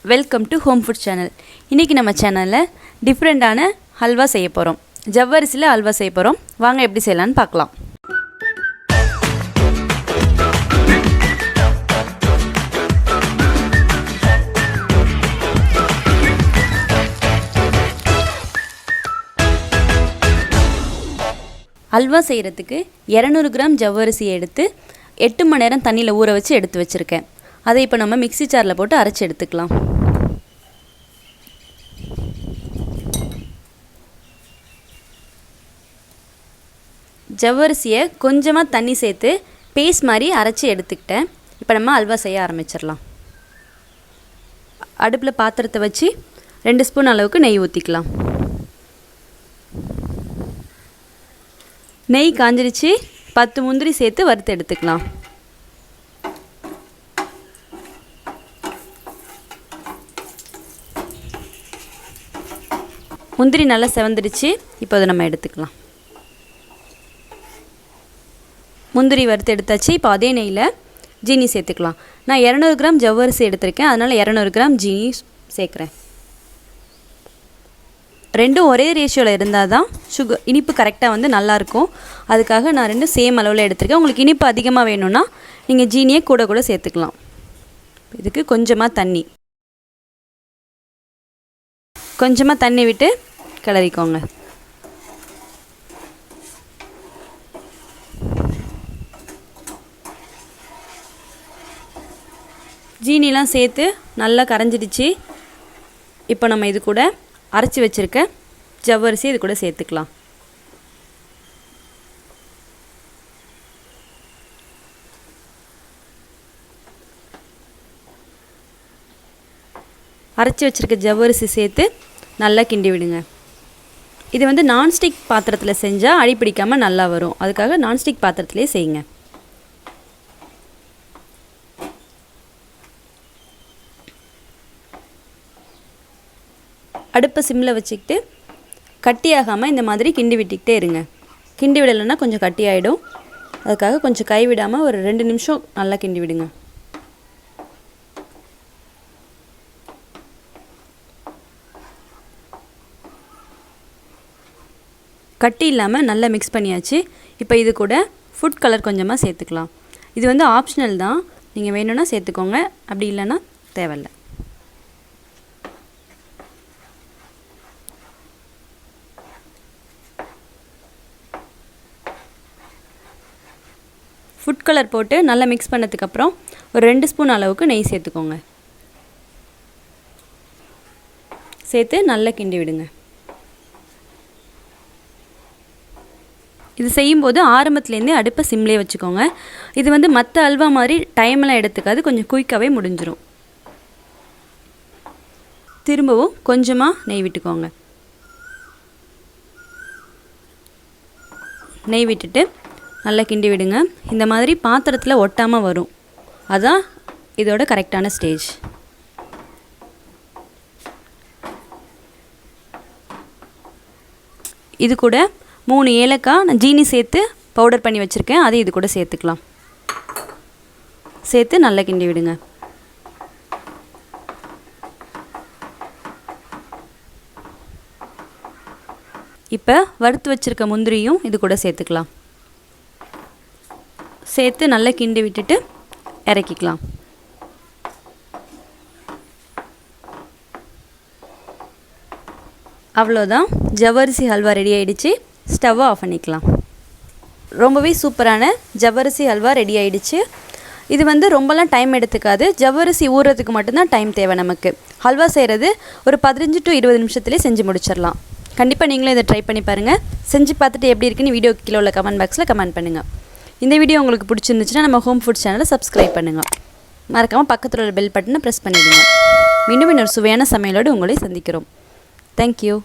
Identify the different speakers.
Speaker 1: Welcome to home food channel. இன்றைக்கி நம்ம சேனலில் டிஃப்ரெண்ட்டான ஹல்வா செய்ய போகிறோம். ஜவ்வரிசியில் ஹல்வா செய்ய போகிறோம். வாங்க எப்படி செய்யலான்னு பார்க்கலாம். ஹல்வா செய்கிறதுக்கு 200 கிராம் ஜவ்வரிசியை எடுத்து 8 மணி நேரம் தண்ணியில் ஊற வச்சு எடுத்து வச்சுருக்கேன். அதை இப்போ நம்ம மிக்ஸி ஜாரில் போட்டு அரைச்சி எடுத்துக்கலாம். ஜவ்வரிசியை கொஞ்சமாக தண்ணி சேர்த்து பேஸ்ட் மாதிரி அரைச்சி எடுத்துக்கிட்டேன். இப்போ நம்ம ஹல்வா செய்ய ஆரம்பிச்சிடலாம். அடுப்பில் பாத்திரத்தை வச்சு 2 ஸ்பூன் அளவுக்கு நெய் ஊற்றிக்கலாம். நெய் காஞ்சிருச்சு. 10 முந்திரி சேர்த்து வறுத்து எடுத்துக்கலாம். முந்திரி நல்லா செவந்துடுச்சு. இப்போ அதை நம்ம எடுத்துக்கலாம். முந்திரி வறுத்து எடுத்தாச்சு. இப்போ அதே நெய்யில் ஜீனி சேர்த்துக்கலாம். நான் 200 கிராம் ஜவ்வரிசி எடுத்திருக்கேன், அதனால் 200 கிராம் ஜீனி சேர்க்குறேன். ரெண்டும் ஒரே ரேஷியோவில் இருந்தால் தான் இனிப்பு கரெக்டாக நல்லாயிருக்கும். அதுக்காக நான் ரெண்டும் சேம் அளவில் எடுத்திருக்கேன். உங்களுக்கு இனிப்பு அதிகமாக வேணும்னா நீங்கள் ஜீனியை கூட சேர்த்துக்கலாம். இதுக்கு கொஞ்சமாக தண்ணி விட்டு கிளறிக்கோங்க. ஜீனிலாம் சேர்த்து நல்லா கரைஞ்சிடுச்சு. இப்போ நம்ம இது கூட அரைச்சி வச்சுருக்க ஜவ்வரிசி இது கூட சேர்த்துக்கலாம். அரைச்சி வச்சுருக்க ஜவ்வரிசி சேர்த்து நல்லா கிண்டி விடுங்க. இது நான்ஸ்டிக் பாத்திரத்தில் செஞ்சால் அடி பிடிக்காமல் நல்லா வரும். அதுக்காக நான்ஸ்டிக் பாத்திரத்திலே செய்யுங்க. அடுப்பை சிம்மில் வச்சுக்கிட்டு கட்டியாகாமல் இந்த மாதிரி கிண்டி விட்டுக்கிட்டே இருங்க. கிண்டி விடலைன்னா கொஞ்சம் கட்டி ஆகிடும். அதுக்காக கொஞ்சம் கை விடாமல் ஒரு 2 நிமிஷம் நல்லா கிண்டி விடுங்க. கட்டி இல்லாமல் நல்லா மிக்ஸ் பண்ணியாச்சு. இப்போ இது கூட ஃபுட் கலர் கொஞ்சமாக சேர்த்துக்கலாம். இது ஆப்ஷனல் தான், நீங்கள் வேணும்னா சேர்த்துக்கோங்க, அப்படி இல்லைன்னா தேவையில்லை. ஃபுட் கலர் போட்டு நல்லா மிக்ஸ் பண்ணதுக்கப்புறம் ஒரு 2 ஸ்பூன் அளவுக்கு நெய் சேர்த்துக்கோங்க. சேர்த்து நல்லா கிண்டி விடுங்க. இது செய்யும்போது ஆரம்பத்துலேருந்தே அடுப்பை சிம்லேயே வச்சுக்கோங்க. இது மற்ற அல்வா மாதிரி டைமெல்லாம் எடுத்துக்காது, கொஞ்சம் குயிக்காகவே முடிஞ்சிடும். திரும்பவும் கொஞ்சமாக நெய் விட்டுக்கோங்க. நெய் விட்டுட்டு நல்லா கிண்டி விடுங்க. இந்த மாதிரி பாத்திரத்தில் ஒட்டாமல் வரும். அதுதான் இதோட கரெக்டான ஸ்டேஜ். இது கூட 3 ஏலக்காய் நான் ஜீனி சேர்த்து பவுடர் பண்ணி வச்சுருக்கேன், அதை இது கூட சேர்த்துக்கலாம். சேர்த்து நல்லா கிண்டி விடுங்க. இப்போ வறுத்து வச்சுருக்க முந்திரியும் இது கூட சேர்த்துக்கலாம். சேர்த்து நல்லா கிண்டி விட்டுட்டு இறக்கிக்கலாம். அவ்வளோதான், ஜவ்வரிசி ஹல்வா ரெடி ஆகிடுச்சு. ஸ்டவ்வை ஆஃப் பண்ணிக்கலாம். ரொம்பவே சூப்பரான ஜவ்வரிசி ஹல்வா ரெடி ஆகிடுச்சு. இது ரொம்பலாம் டைம் எடுத்துக்காது. ஜவ்வரிசி ஊறுறதுக்கு மட்டும்தான் டைம் தேவை நமக்கு. ஹல்வா செய்கிறது ஒரு 15 to 20 நிமிஷத்துலேயே செஞ்சு முடிச்சிடலாம். கண்டிப்பாக நீங்களும் இதை ட்ரை பண்ணி பாருங்கள். செஞ்சு பார்த்துட்டு எப்படி இருக்குன்னு வீடியோ கீழே உள்ள கமெண்ட் பாக்ஸில் கமெண்ட் பண்ணுங்கள். இந்த வீடியோ உங்களுக்கு பிடிச்சிருந்துச்சுன்னா நம்ம ஹோம் ஃபுட் சேனலை சப்ஸ்கிரைப் பண்ணுங்கள். மறக்காமல் பக்கத்தில் உள்ள பெல் பட்டனை ப்ரெஸ் பண்ணிவிடுங்க. மீண்டும் இன்னொரு சுவையான சமையலோடு உங்களை சந்திக்கிறோம். தேங்க்யூ.